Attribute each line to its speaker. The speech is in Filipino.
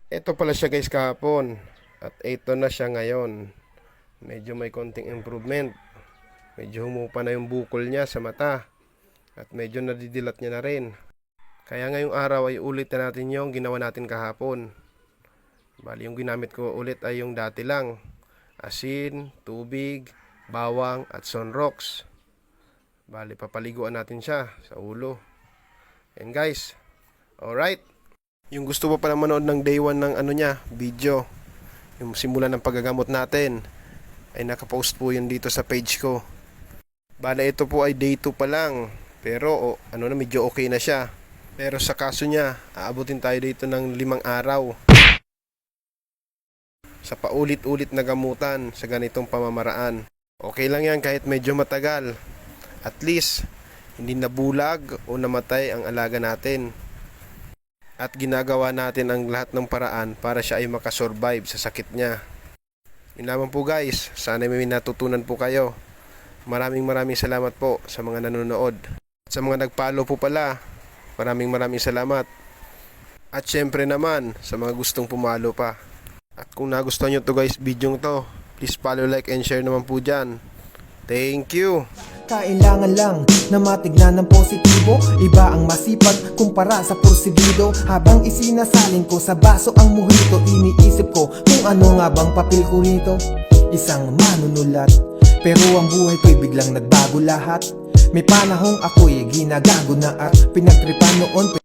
Speaker 1: Ito pala siya guys kahapon. At ito na siya ngayon. Medyo may konting improvement. Medyo humupa na yung bukol niya sa mata. At medyo nadidilat niya na rin. Kaya ngayong araw ay ulit na natin yung ginawa natin kahapon. Bali yung ginamit ko ulit ay yung dati lang. Asin, tubig, bawang at sunrox. Bali papaliguan natin siya sa ulo. And guys, alright. Yung gusto pa pala manood ng day 1 ng video, yung simula ng paggagamot natin, ay nakapost po yun dito sa page ko. Bale ito po ay day 2 pa lang, pero medyo okay na siya. Pero sa kaso niya, aabutin tayo dito ng 5 araw sa paulit-ulit na gamutan sa ganitong pamamaraan. Okay lang yan kahit medyo matagal. At least, hindi nabulag o namatay ang alaga natin. At ginagawa natin ang lahat ng paraan para siya ay makasurvive sa sakit niya. Yun lamang po guys, sana may natutunan po kayo. Maraming salamat po sa mga nanonood. At sa mga nagpalo po pala, maraming salamat. At syempre naman, sa mga gustong pumalo pa. At kung nagustuhan nyo to guys, video to, please follow, like, and share naman po dyan. Thank you!
Speaker 2: Kailangan lang na matignan ng positibo. Iba ang masipag kumpara sa porsigido. Habang isinasalin ko sa baso ang mojito, iniisip ko kung ano nga bang papel ko rito. Isang manunulat, pero ang buhay ko'y biglang nagbago lahat. May panahong ako'y ginagago na at pinagtripan noon,